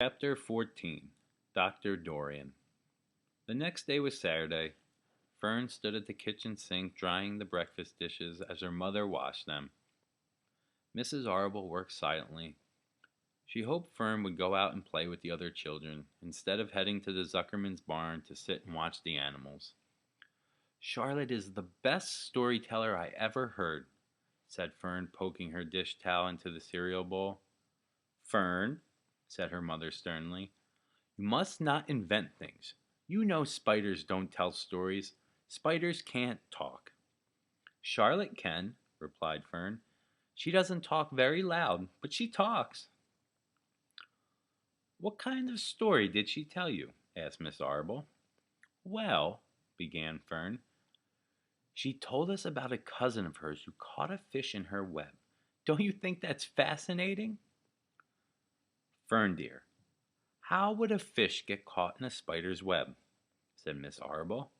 Chapter 14. Dr. Dorian. The next day was Saturday. Fern stood at the kitchen sink drying the breakfast dishes as her mother washed them. Mrs. Arble worked silently. She hoped Fern would go out and play with the other children, instead of heading to the Zuckerman's barn to sit and watch the animals. "Charlotte is the best storyteller I ever heard," said Fern, poking her dish towel into the cereal bowl. "Fern," said her mother sternly, "you must not invent things. You know spiders don't tell stories. Spiders can't talk." "Charlotte can," replied Fern. "She doesn't talk very loud, but she talks." "What kind of story did she tell you?" asked Miss Arble. "Well," began Fern, "she told us about a cousin of hers who caught a fish in her web. Don't you think that's fascinating?" "Fern, dear, how would a fish get caught in a spider's web?" said Miss Arble.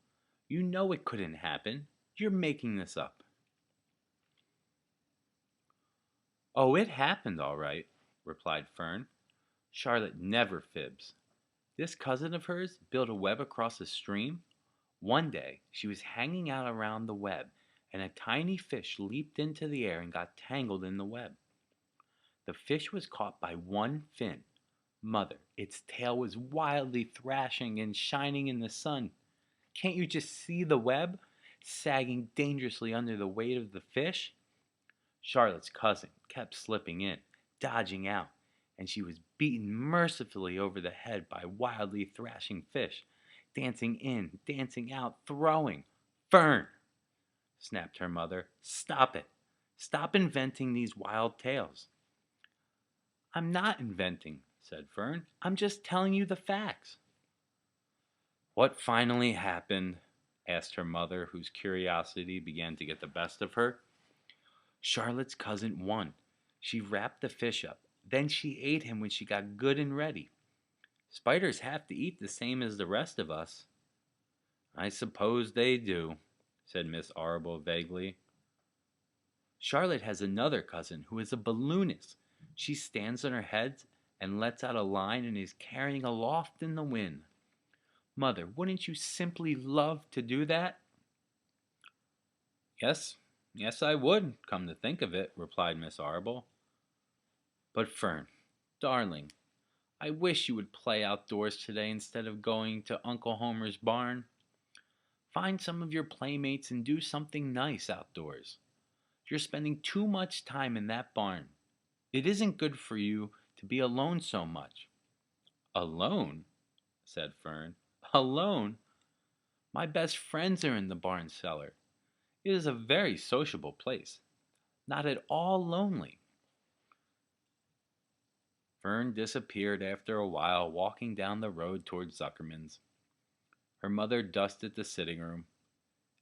"You know it couldn't happen. You're making this up." "Oh, it happened all right," replied Fern. "Charlotte never fibs. This cousin of hers built a web across a stream. One day she was hanging out around the web, and a tiny fish leaped into the air and got tangled in the web. The fish was caught by one fin. Mother, its tail was wildly thrashing and shining in the sun. Can't you just see the web sagging dangerously under the weight of the fish? Charlotte's cousin kept slipping in, dodging out, and she was beaten mercifully over the head by wildly thrashing fish, dancing in, dancing out, throwing. "Fern!" snapped her mother. "Stop it! Stop inventing these wild tales." "I'm not inventing," said Fern. "I'm just telling you the facts." "What finally happened?" asked her mother, whose curiosity began to get the best of her. "Charlotte's cousin won. She wrapped the fish up. Then she ate him when she got good and ready. Spiders have to eat the same as the rest of us." "I suppose they do," said Miss Arble vaguely. "Charlotte has another cousin who is a balloonist. She stands on her head and lets out a line and is carrying aloft in the wind. Mother, wouldn't you simply love to do that?" "Yes, yes, I would, come to think of it," replied Miss Arble. "But Fern, darling, I wish you would play outdoors today instead of going to Uncle Homer's barn. Find some of your playmates and do something nice outdoors. You're spending too much time in that barn. It isn't good for you to be alone so much." "Alone?" said Fern. "Alone? My best friends are in the barn cellar. It is a very sociable place, not at all lonely." Fern disappeared after a while, walking down the road toward Zuckerman's. Her mother dusted the sitting room.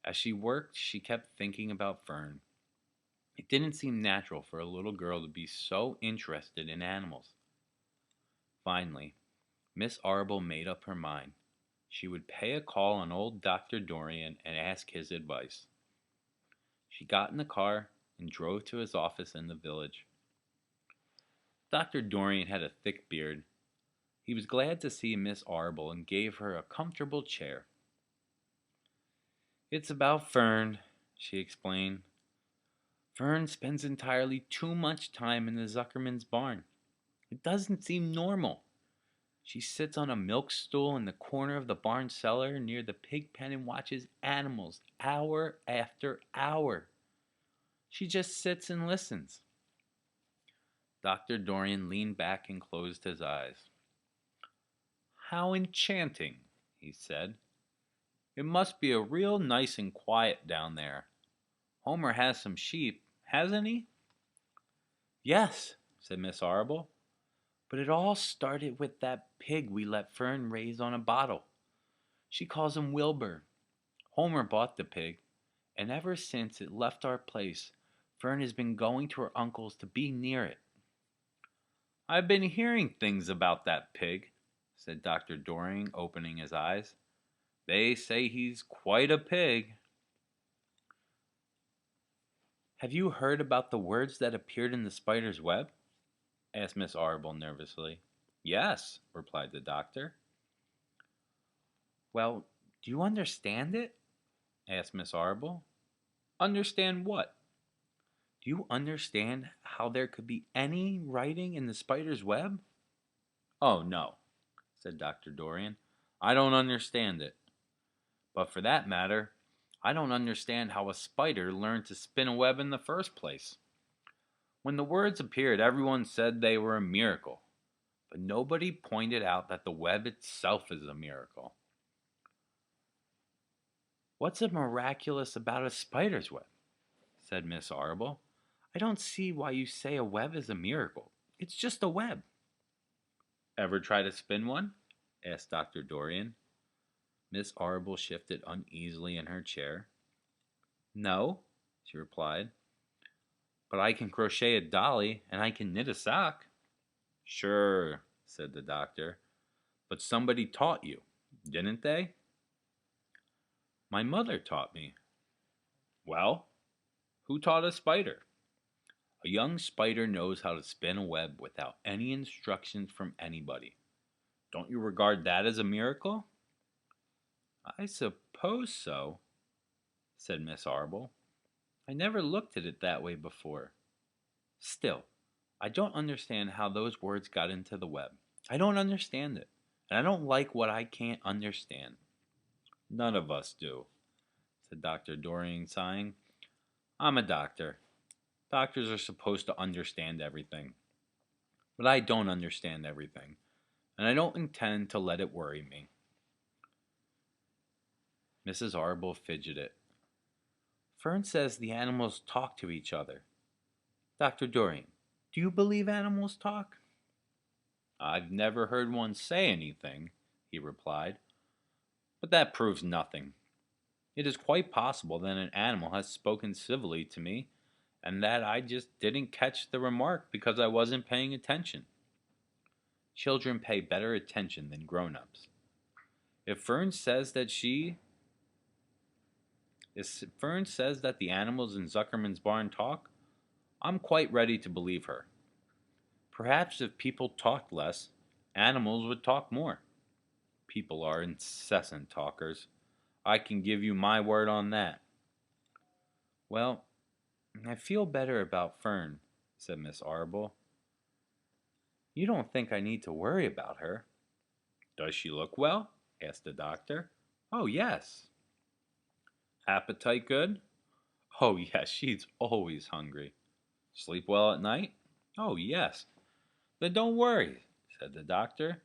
As she worked, she kept thinking about Fern. It didn't seem natural for a little girl to be so interested in animals. Finally, Miss Arble made up her mind. She would pay a call on old Dr. Dorian and ask his advice. She got in the car and drove to his office in the village. Dr. Dorian had a thick beard. He was glad to see Miss Arble and gave her a comfortable chair. "It's about Fern," she explained. "Fern spends entirely too much time in the Zuckerman's barn. It doesn't seem normal. She sits on a milk stool in the corner of the barn cellar near the pig pen and watches animals hour after hour. She just sits and listens." Dr. Dorian leaned back and closed his eyes. "How enchanting," he said. "It must be a real nice and quiet down there. Homer has some sheep, hasn't he?" "Yes," said Miss Arble. "But it all started with that pig we let Fern raise on a bottle. She calls him Wilbur. Homer bought the pig, and ever since it left our place, Fern has been going to her uncle's to be near it." "I've been hearing things about that pig," said Dr. Dorian, opening his eyes. "They say he's quite a pig." "Have you heard about the words that appeared in the spider's web?" asked Miss Arble nervously. Yes, replied the doctor. Well, do you understand it? Asked Miss Arble. Understand what? Do you understand how there could be any writing in the spider's web? Oh, no, said Dr. Dorian. I don't understand it. But for that matter, I don't understand how a spider learned to spin a web in the first place. When the words appeared, everyone said they were a miracle, but nobody pointed out that the web itself is a miracle. What's so miraculous about a spider's web? Said Miss Arble. I don't see why you say a web is a miracle. It's just a web. Ever try to spin one? Asked Dr. Dorian. Miss Arble shifted uneasily in her chair. No, she replied, but I can crochet a dolly and I can knit a sock. Sure, said the doctor, but somebody taught you, didn't they? My mother taught me. Well, who taught a spider? A young spider knows how to spin a web without any instructions from anybody. Don't you regard that as a miracle? I suppose so, said Miss Arble. I never looked at it that way before. Still, I don't understand how those words got into the web. I don't understand it, and I don't like what I can't understand. None of us do, said Dr. Dorian, sighing. I'm a doctor. Doctors are supposed to understand everything. But I don't understand everything, and I don't intend to let it worry me. Mrs. Arble fidgeted. Fern says the animals talk to each other. Dr. Dorian, do you believe animals talk? I've never heard one say anything, he replied, but that proves nothing. It is quite possible that an animal has spoken civilly to me, and that I just didn't catch the remark because I wasn't paying attention. Children pay better attention than grown-ups. If Fern says that the animals in Zuckerman's barn talk, I'm quite ready to believe her. Perhaps if people talked less, animals would talk more. People are incessant talkers. I can give you my word on that. Well, I feel better about Fern, said Miss Arble. You don't think I need to worry about her? Does she look well? Asked the doctor. Oh, yes. Appetite good? Oh, yes, she's always hungry. Sleep well at night? Oh, yes. Then don't worry, said the doctor.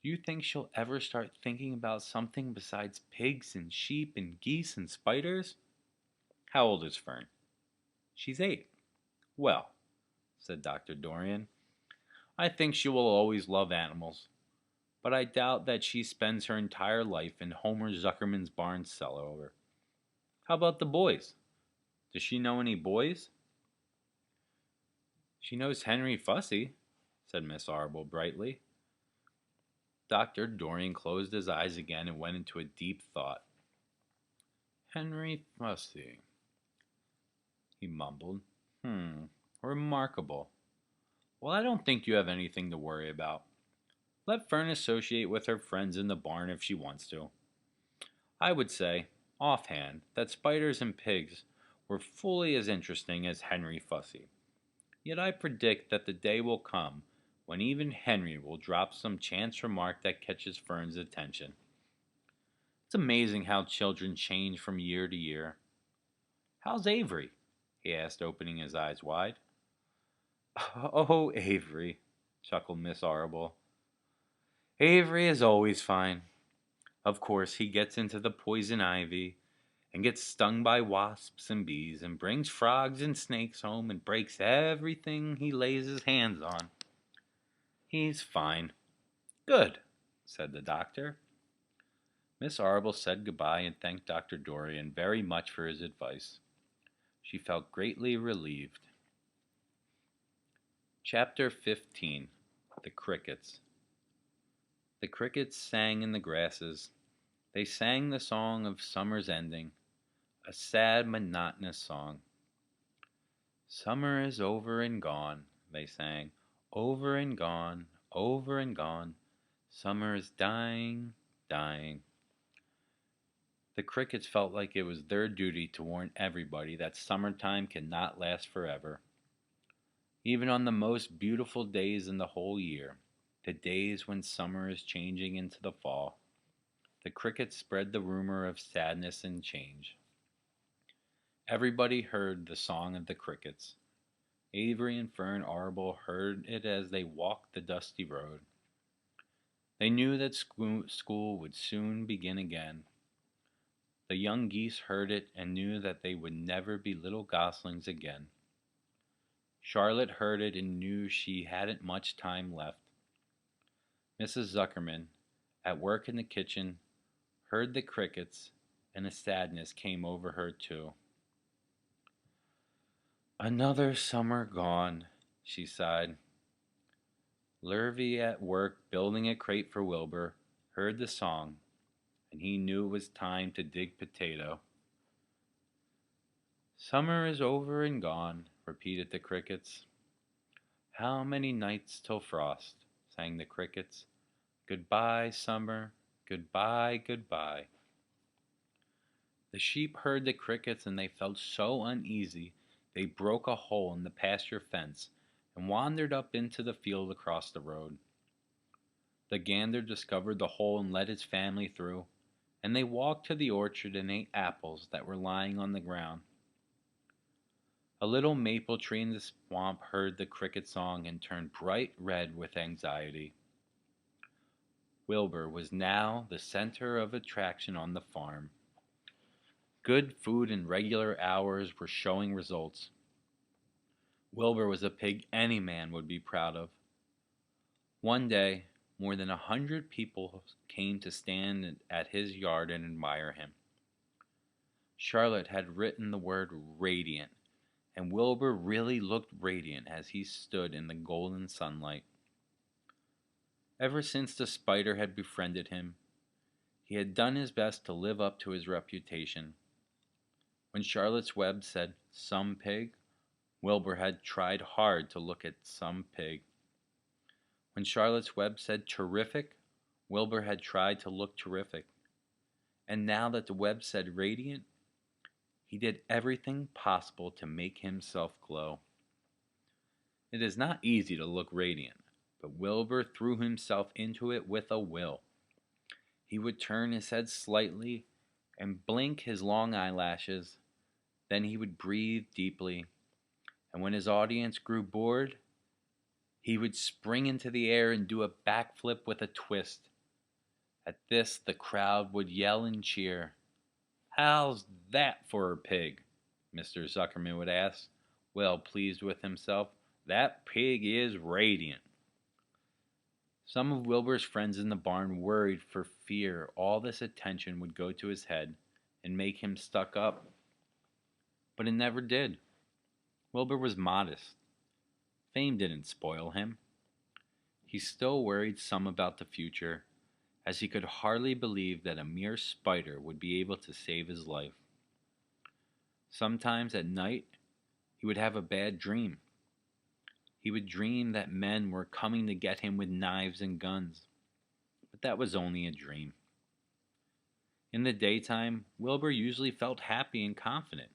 Do you think she'll ever start thinking about something besides pigs and sheep and geese and spiders? How old is Fern? She's 8. Well, said Dr. Dorian, I think she will always love animals, but I doubt that she spends her entire life in Homer Zuckerman's barn cellar. How about the boys? Does she know any boys? She knows Henry Fussy, said Miss Arble brightly. Dr. Dorian closed his eyes again and went into a deep thought. Henry Fussy, he mumbled. Remarkable. Well, I don't think you have anything to worry about. Let Fern associate with her friends in the barn if she wants to. I would say, offhand, that spiders and pigs were fully as interesting as Henry Fussy. Yet I predict that the day will come when even Henry will drop some chance remark that catches Fern's attention. It's amazing how children change from year to year. How's Avery? He asked, opening his eyes wide. Oh, Avery, chuckled Miss Arble. Avery is always fine. Of course, he gets into the poison ivy and gets stung by wasps and bees and brings frogs and snakes home and breaks everything he lays his hands on. He's fine. Good, said the doctor. Miss Arble said goodbye and thanked Dr. Dorian very much for his advice. She felt greatly relieved. Chapter 15. The Crickets. The crickets sang in the grasses. They sang the song of summer's ending, a sad, monotonous song. Summer is over and gone, they sang, over and gone, over and gone. Summer is dying, dying. The crickets felt like it was their duty to warn everybody that summertime cannot last forever. Even on the most beautiful days in the whole year, the days when summer is changing into the fall, the crickets spread the rumor of sadness and change. Everybody heard the song of the crickets. Avery and Fern Arbel heard it as they walked the dusty road. They knew that school would soon begin again. The young geese heard it and knew that they would never be little goslings again. Charlotte heard it and knew she hadn't much time left. Mrs. Zuckerman, at work in the kitchen, heard the crickets, and a sadness came over her too. Another summer gone, she sighed. Lurvy, at work building a crate for Wilbur, heard the song, and he knew it was time to dig potato. Summer is over and gone, repeated the crickets. How many nights till frost, sang the crickets. Goodbye, summer, goodbye, goodbye. The sheep heard the crickets and they felt so uneasy they broke a hole in the pasture fence and wandered up into the field across the road. The gander discovered the hole and let his family through, and they walked to the orchard and ate apples that were lying on the ground. A little maple tree in the swamp heard the cricket song and turned bright red with anxiety. Wilbur was now the center of attraction on the farm. Good food and regular hours were showing results. Wilbur was a pig any man would be proud of. One day, more than 100 people came to stand at his yard and admire him. Charlotte had written the word radiant, and Wilbur really looked radiant as he stood in the golden sunlight. Ever since the spider had befriended him, he had done his best to live up to his reputation. When Charlotte's Web said, "some pig," Wilbur had tried hard to look at some pig. When Charlotte's Web said, "terrific," Wilbur had tried to look terrific. And now that the web said radiant, he did everything possible to make himself glow. It is not easy to look radiant, but Wilbur threw himself into it with a will. He would turn his head slightly and blink his long eyelashes. Then he would breathe deeply, and when his audience grew bored, he would spring into the air and do a backflip with a twist. At this, the crowd would yell and cheer. "How's that for a pig?" Mr. Zuckerman would ask, well pleased with himself. "That pig is radiant." Some of Wilbur's friends in the barn worried for fear all this attention would go to his head and make him stuck up. But it never did. Wilbur was modest. Fame didn't spoil him. He still worried some about the future, as he could hardly believe that a mere spider would be able to save his life. Sometimes at night, he would have a bad dream. He would dream that men were coming to get him with knives and guns. But that was only a dream. In the daytime, Wilbur usually felt happy and confident.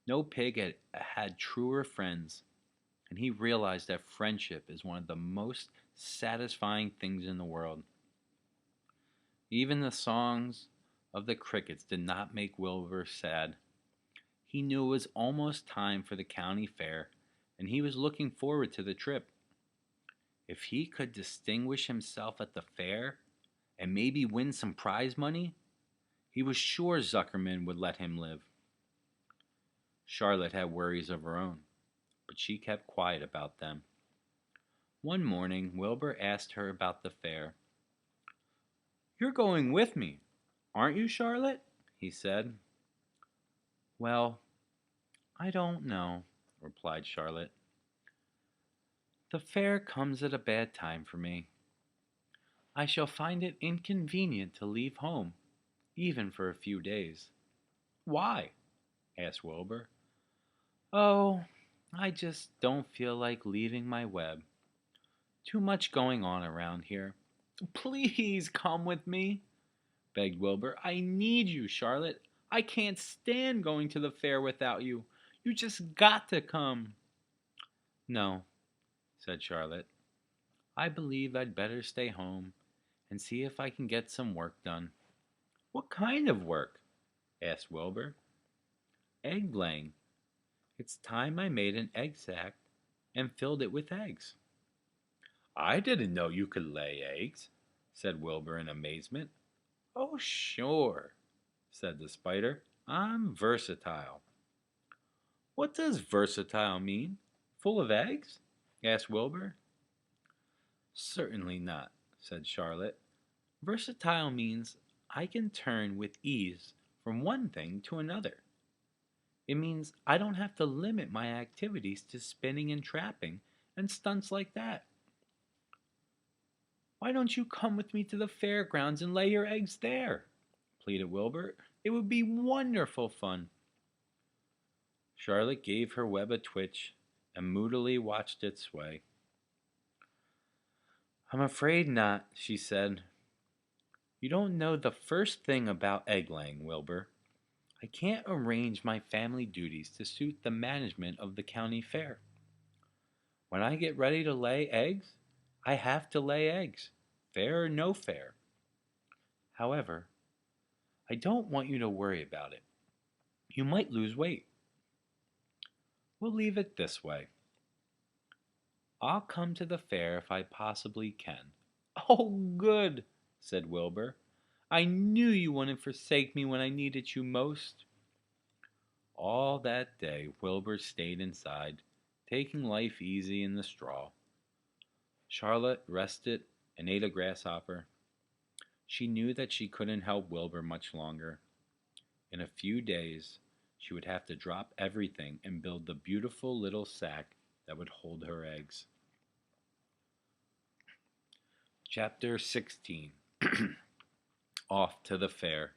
No pig had truer friends, and he realized that friendship is one of the most satisfying things in the world. Even the songs of the crickets did not make Wilbur sad. He knew it was almost time for the county fair, and he was looking forward to the trip. If he could distinguish himself at the fair and maybe win some prize money, he was sure Zuckerman would let him live. Charlotte had worries of her own, but she kept quiet about them. One morning, Wilbur asked her about the fair. "You're going with me, aren't you, Charlotte?" he said. "Well, I don't know," replied Charlotte. "The fair comes at a bad time for me. I shall find it inconvenient to leave home, even for a few days." "Why?" asked Wilbur. "Oh, I just don't feel like leaving my web. Too much going on around here. Please come with me, begged Wilbur. I need you, Charlotte. I can't stand going to the fair without you. You just got to come. No, said Charlotte. I believe I'd better stay home and see if I can get some work done. What kind of work? Asked Wilbur. Egg laying. It's time I made an egg sack and filled it with eggs. I didn't know you could lay eggs, said Wilbur in amazement. Oh, sure, said the spider. I'm versatile. What does versatile mean? Full of eggs? Asked Wilbur. Certainly not, said Charlotte. Versatile means I can turn with ease from one thing to another. It means I don't have to limit my activities to spinning and trapping and stunts like that. Why don't you come with me to the fairgrounds and lay your eggs there? Pleaded Wilbur. It would be wonderful fun. Charlotte gave her web a twitch and moodily watched it sway. I'm afraid not, she said. You don't know the first thing about egg laying, Wilbur. I can't arrange my family duties to suit the management of the county fair. When I get ready to lay eggs, I have to lay eggs, fair or no fair. However, I don't want you to worry about it. You might lose weight. We'll leave it this way. I'll come to the fair if I possibly can. Oh, good, said Wilbur. I knew you wouldn't forsake me when I needed you most. All that day, Wilbur stayed inside, taking life easy in the straw. Charlotte rested and ate a grasshopper. She knew that she couldn't help Wilbur much longer. In a few days, she would have to drop everything and build the beautiful little sack that would hold her eggs. Chapter 16. Off to the fair.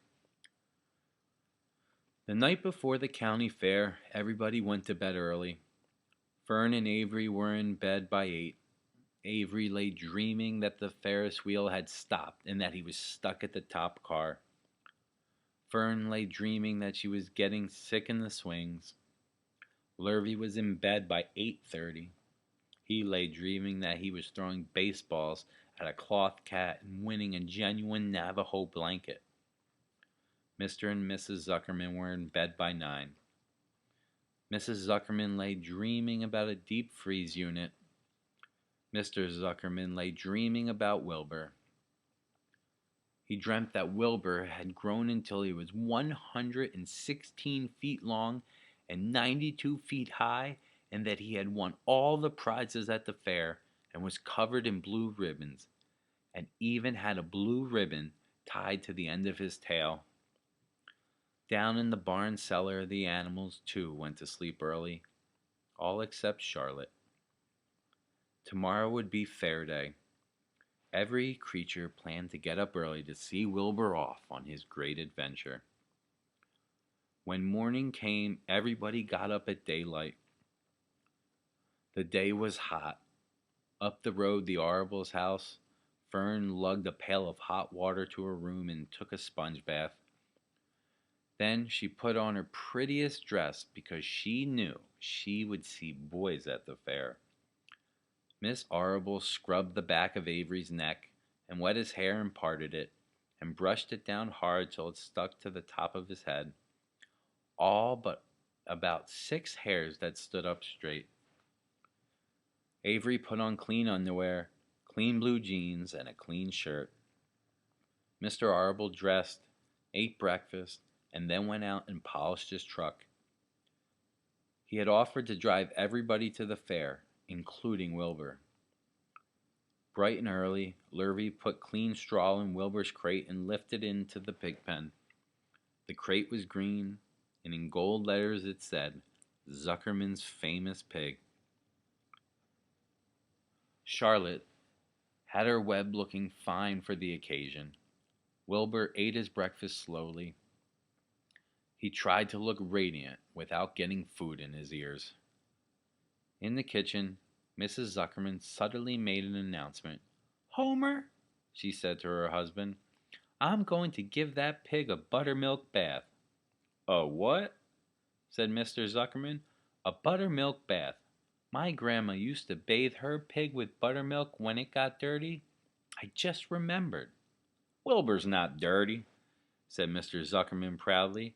The night before the county fair, everybody went to bed early. Fern and Avery were in bed by 8. Avery lay dreaming that the Ferris wheel had stopped and that he was stuck at the top car. Fern lay dreaming that she was getting sick in the swings. Lurvy was in bed by 8:30. He lay dreaming that he was throwing baseballs at a cloth cat and winning a genuine Navajo blanket. Mr. and Mrs. Zuckerman were in bed by 9. Mrs. Zuckerman lay dreaming about a deep freeze unit. Mr. Zuckerman lay dreaming about Wilbur. He dreamt that Wilbur had grown until he was 116 feet long and 92 feet high, and that he had won all the prizes at the fair and was covered in blue ribbons, and even had a blue ribbon tied to the end of his tail. Down in the barn cellar, the animals, too, went to sleep early, all except Charlotte. Tomorrow would be fair day. Every creature planned to get up early to see Wilbur off on his great adventure. When morning came, everybody got up at daylight. The day was hot. Up the road, the Arable's house, Fern lugged a pail of hot water to her room and took a sponge bath. Then she put on her prettiest dress because she knew she would see boys at the fair. Miss Arable scrubbed the back of Avery's neck and wet his hair and parted it, and brushed it down hard till it stuck to the top of his head, all but about 6 hairs that stood up straight. Avery put on clean underwear, clean blue jeans, and a clean shirt. Mr. Arable dressed, ate breakfast, and then went out and polished his truck. He had offered to drive everybody to the fair, including Wilbur. Bright and early, Lurvy put clean straw in Wilbur's crate and lifted it into the pig pen. The crate was green, and in gold letters it said, Zuckerman's famous pig. Charlotte had her web looking fine for the occasion. Wilbur ate his breakfast slowly. He tried to look radiant without getting food in his ears. In the kitchen, Mrs. Zuckerman suddenly made an announcement. "Homer," she said to her husband, "I'm going to give that pig a buttermilk bath." "A what?" said Mr. Zuckerman. "A buttermilk bath. My grandma used to bathe her pig with buttermilk when it got dirty. I just remembered." "Wilbur's not dirty," said Mr. Zuckerman proudly.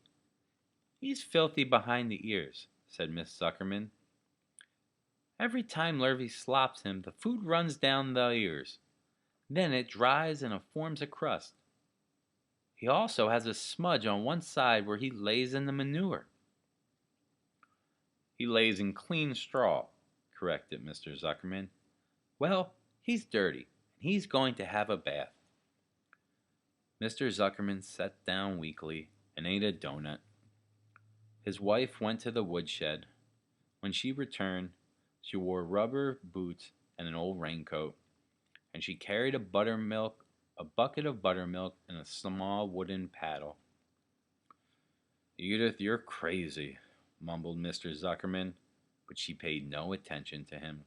"He's filthy behind the ears," said Miss Zuckerman. "Every time Lurvy slops him, the food runs down the ears. Then it dries and forms a crust. He also has a smudge on one side where he lays in the manure." "He lays in clean straw," corrected Mr. Zuckerman. "Well, he's dirty, and he's going to have a bath." Mr. Zuckerman sat down weakly and ate a donut. His wife went to the woodshed. When she returned, she wore rubber boots and an old raincoat, and she carried a bucket of buttermilk, and a small wooden paddle. "Edith, you're crazy," mumbled Mr. Zuckerman, but she paid no attention to him.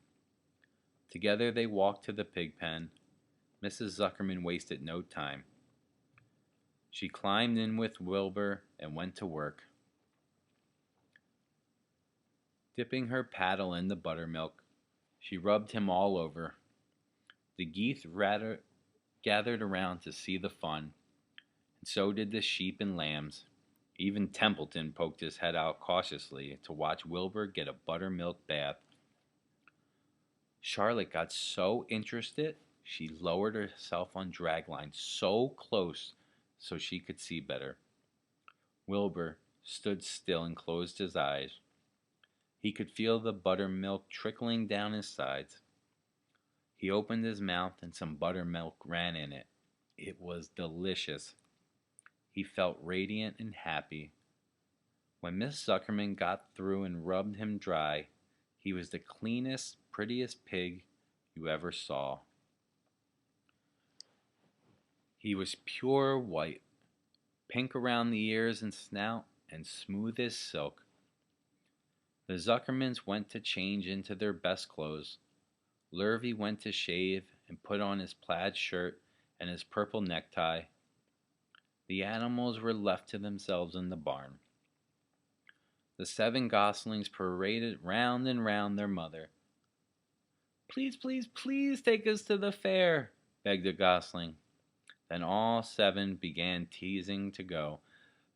Together they walked to the pig pen. Mrs. Zuckerman wasted no time. She climbed in with Wilbur and went to work. Dipping her paddle in the buttermilk, she rubbed him all over. The geese gathered around to see the fun, and so did the sheep and lambs. Even Templeton poked his head out cautiously to watch Wilbur get a buttermilk bath. Charlotte got so interested, she lowered herself on dragline so close so she could see better. Wilbur stood still and closed his eyes. He could feel the buttermilk trickling down his sides. He opened his mouth and some buttermilk ran in it. It was delicious. He felt radiant and happy. When Miss Zuckerman got through and rubbed him dry, he was the cleanest, prettiest pig you ever saw. He was pure white, pink around the ears and snout, and smooth as silk. The Zuckermans went to change into their best clothes. Lurvy went to shave and put on his plaid shirt and his purple necktie. The animals were left to themselves in the barn. The 7 goslings paraded round and round their mother. "Please, please, please take us to the fair," begged a gosling. Then all 7 began teasing to go.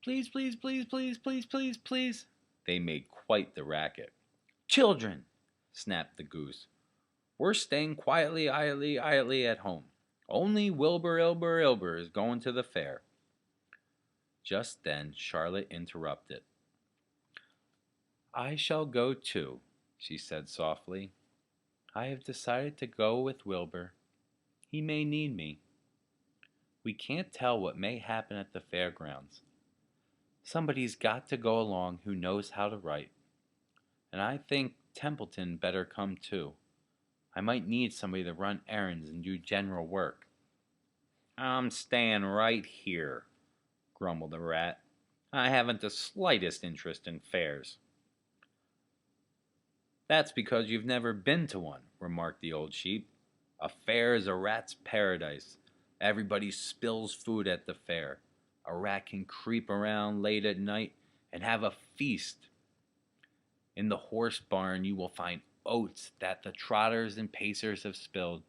"Please, please, please, please, please, please, please." They made quite the racket. "Children," snapped the goose, "we're staying quietly, idly at home. Only Wilbur Ilber is going to the fair." Just then Charlotte interrupted. "I shall go too," she said softly. "I have decided to go with Wilbur. He may need me. We can't tell what may happen at the fairgrounds. Somebody's got to go along who knows how to write. And I think Templeton better come too. I might need somebody to run errands and do general work." "I'm staying right here," grumbled the rat. "I haven't the slightest interest in fairs." "That's because you've never been to one," remarked the old sheep. "A fair is a rat's paradise. Everybody spills food at the fair. A rat can creep around late at night and have a feast. In the horse barn you will find oats that the trotters and pacers have spilled.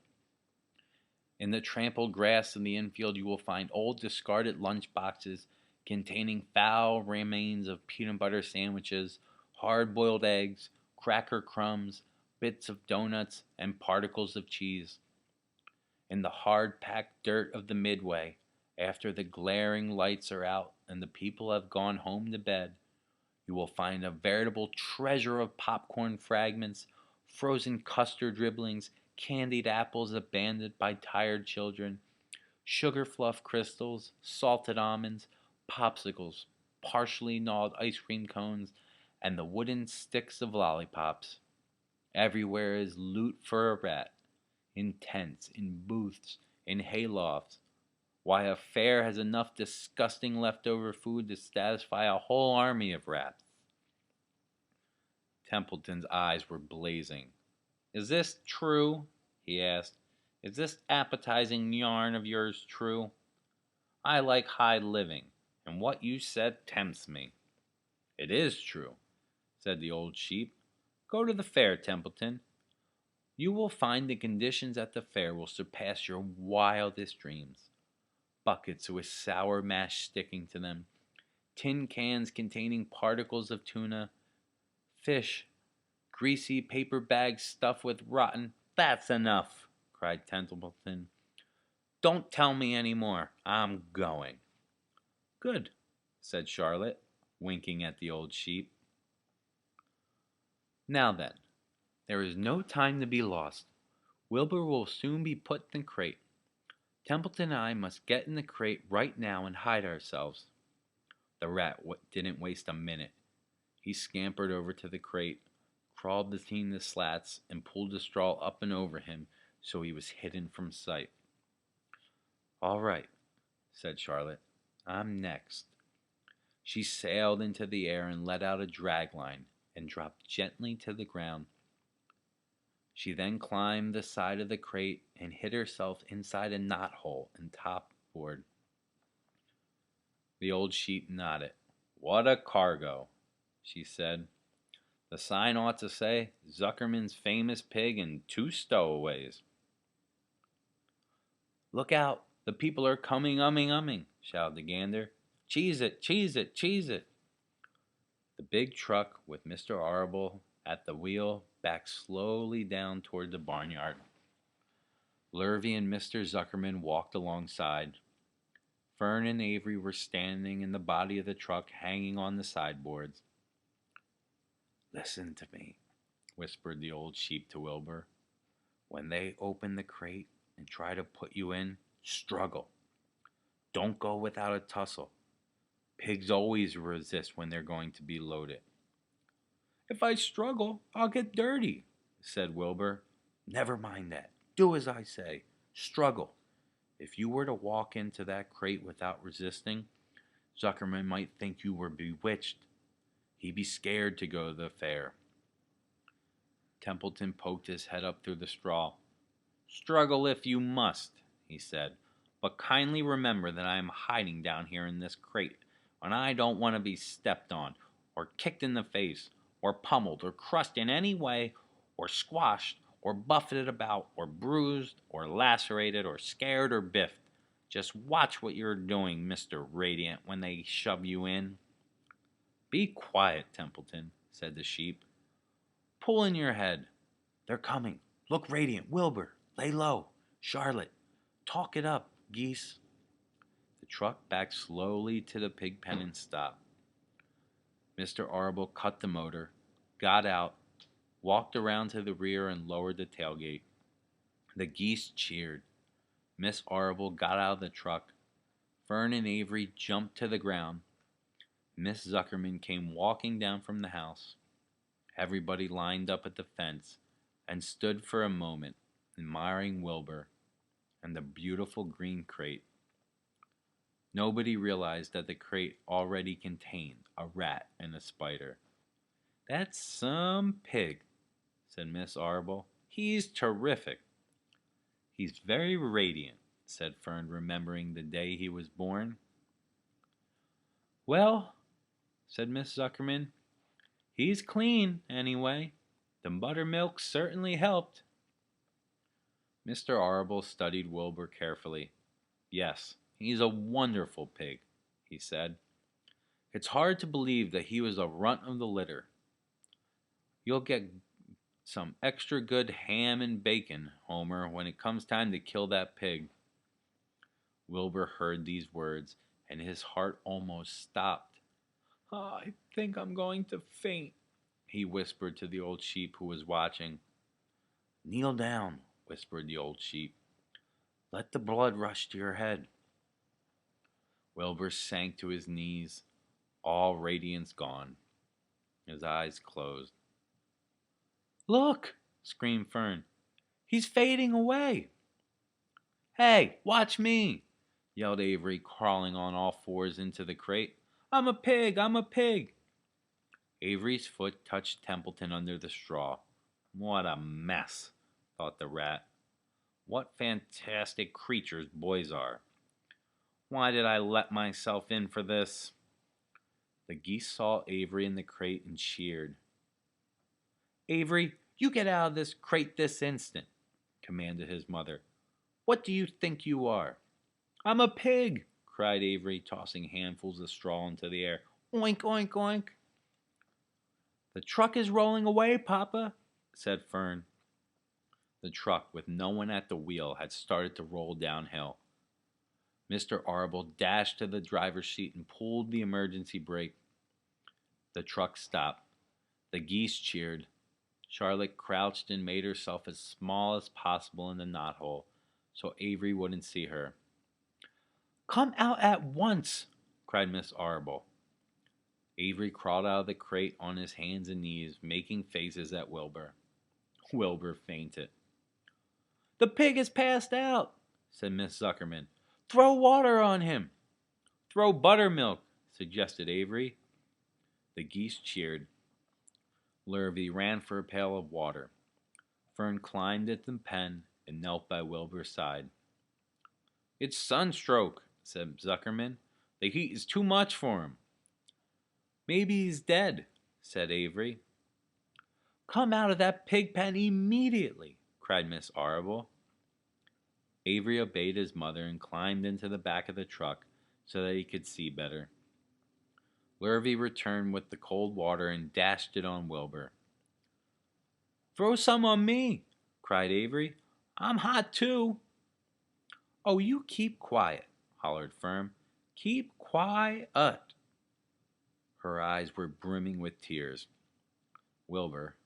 In the trampled grass in the infield you will find old discarded lunch boxes containing foul remains of peanut butter sandwiches, hard-boiled eggs, cracker crumbs, bits of donuts, and particles of cheese. In the hard-packed dirt of the midway, after the glaring lights are out and the people have gone home to bed, you will find a veritable treasure of popcorn fragments, frozen custard dribblings, candied apples abandoned by tired children, sugar fluff crystals, salted almonds, popsicles, partially gnawed ice cream cones, and the wooden sticks of lollipops. Everywhere is loot for a rat, in tents, in booths, in haylofts. Why, a fair has enough disgusting leftover food to satisfy a whole army of rats." Templeton's eyes were blazing. Is this true? He asked. Is this appetizing yarn of yours true? I like high living, and what you said tempts me. It is true, said the old sheep. Go to the fair, Templeton. You will find the conditions at the fair will surpass your wildest dreams. Buckets with sour mash sticking to them, tin cans containing particles of tuna, fish, greasy paper bags stuffed with rotten. That's enough, cried Templeton. Don't tell me any more. I'm going. Good, said Charlotte, winking at the old sheep. Now then, there is no time to be lost. Wilbur will soon be put in the crate. Templeton and I must get in the crate right now and hide ourselves. The rat didn't waste a minute. He scampered over to the crate, crawled between the slats, and pulled the straw up and over him so he was hidden from sight. All right, said Charlotte. I'm next. She sailed into the air and let out a drag line and dropped gently to the ground. She then climbed the side of the crate and hid herself inside a knothole and top board. The old sheep nodded. What a cargo, she said. The sign ought to say, Zuckerman's famous pig and 2 stowaways. Look out, the people are coming, umming, shouted the gander. Cheese it, cheese it, cheese it. The big truck with Mr. Arable at the wheel backed slowly down toward the barnyard. Lurvy and Mr. Zuckerman walked alongside. Fern and Avery were standing in the body of the truck, hanging on the sideboards. Listen to me, whispered the old sheep to Wilbur. When they open the crate and try to put you in, struggle. Don't go without a tussle. Pigs always resist when they're going to be loaded. If I struggle, I'll get dirty, said Wilbur. Never mind that. Do as I say. Struggle. If you were to walk into that crate without resisting, Zuckerman might think you were bewitched. He'd be scared to go to the fair. Templeton poked his head up through the straw. Struggle if you must, he said, but kindly remember that I am hiding down here in this crate, and I don't want to be stepped on, or kicked in the face, or pummeled, or crushed in any way, or squashed, or buffeted about, or bruised, or lacerated, or scared, or biffed. Just watch what you're doing, Mr. Radiant, when they shove you in. Be quiet, Templeton, said the sheep. Pull in your head. They're coming. Look, Radiant, Wilbur, lay low. Charlotte, talk it up, geese. The truck backed slowly to the pig pen and stopped. Mr. Arable cut the motor, got out, walked around to the rear and lowered the tailgate. The geese cheered. Miss Arable got out of the truck. Fern and Avery jumped to the ground. Miss Zuckerman came walking down from the house. Everybody lined up at the fence and stood for a moment, admiring Wilbur and the beautiful green crate. Nobody realized that the crate already contained a rat and a spider. That's some pig, said Miss Arable. He's terrific. He's very radiant, said Fern, remembering the day he was born. Well, said Miss Zuckerman, he's clean, anyway. The buttermilk certainly helped. Mr. Arable studied Wilbur carefully. Yes, he's a wonderful pig, he said. It's hard to believe that he was a runt of the litter. You'll get some extra good ham and bacon, Homer, when it comes time to kill that pig. Wilbur heard these words, and his heart almost stopped. I think I'm going to faint, he whispered to the old sheep who was watching. Kneel down, whispered the old sheep. Let the blood rush to your head. Wilbur sank to his knees, all radiance gone. His eyes closed. Look, screamed Fern. He's fading away. Hey, watch me, yelled Avery, crawling on all fours into the crate. I'm a pig, I'm a pig. Avery's foot touched Templeton under the straw. What a mess, thought the rat. What fantastic creatures boys are. Why did I let myself in for this? The geese saw Avery in the crate and cheered. Avery, you get out of this crate this instant, commanded his mother. What do you think you are? I'm a pig, cried Avery, tossing handfuls of straw into the air. Oink, oink, oink. The truck is rolling away, Papa, said Fern. The truck, with no one at the wheel, had started to roll downhill. Mr. Arble dashed to the driver's seat and pulled the emergency brake. The truck stopped. The geese cheered. Charlotte crouched and made herself as small as possible in the knothole so Avery wouldn't see her. Come out at once, cried Miss Arble. Avery crawled out of the crate on his hands and knees, making faces at Wilbur. Wilbur fainted. The pig is passed out, said Miss Zuckerman. Throw water on him. Throw buttermilk, suggested Avery. The geese cheered. Lurvy ran for a pail of water. Fern climbed into the pen and knelt by Wilbur's side. It's sunstroke, said Zuckerman. The heat is too much for him. Maybe he's dead, said Avery. Come out of that pig pen immediately, cried Miss Arble. Avery obeyed his mother and climbed into the back of the truck so that he could see better. Lurvy returned with the cold water and dashed it on Wilbur. Throw some on me, cried Avery. I'm hot too. Oh, you keep quiet, hollered Fern. Keep quiet. Her eyes were brimming with tears. Wilbur,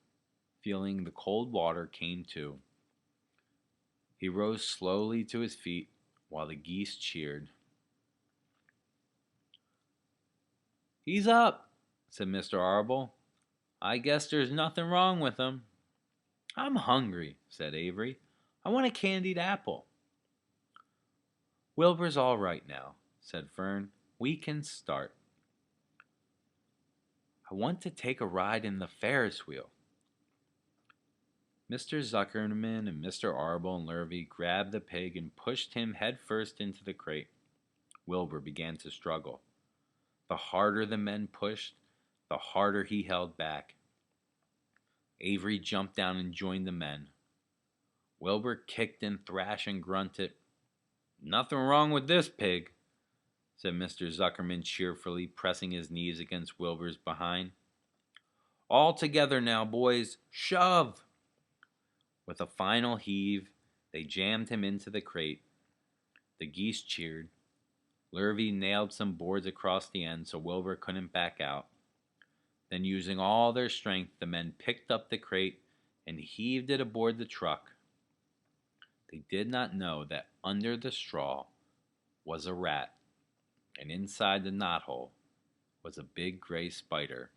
feeling the cold water, came to. He rose slowly to his feet while the geese cheered. He's up, said Mr. Arble. I guess there's nothing wrong with him. I'm hungry, said Avery. I want a candied apple. Wilbur's all right now, said Fern. We can start. I want to take a ride in the Ferris wheel. Mr. Zuckerman and Mr. Arble and Lurvy grabbed the pig and pushed him headfirst into the crate. Wilbur began to struggle. The harder the men pushed, the harder he held back. Avery jumped down and joined the men. Wilbur kicked and thrashed and grunted. Nothing wrong with this pig, said Mr. Zuckerman cheerfully, pressing his knees against Wilbur's behind. All together now, boys. Shove! With a final heave, they jammed him into the crate. The geese cheered. Lurvy nailed some boards across the end so Wilbur couldn't back out. Then, using all their strength, the men picked up the crate and heaved it aboard the truck. They did not know that under the straw was a rat, and inside the knothole was a big gray spider.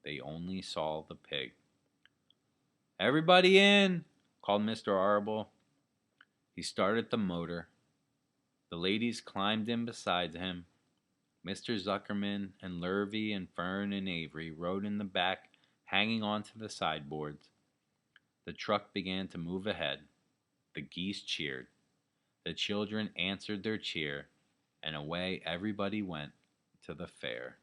They only saw the pig. Everybody in, called Mr. Arble. He started the motor. The ladies climbed in beside him. Mr. Zuckerman and Lurvy and Fern and Avery rode in the back, hanging onto the sideboards. The truck began to move ahead. The geese cheered. The children answered their cheer, and away everybody went to the fair.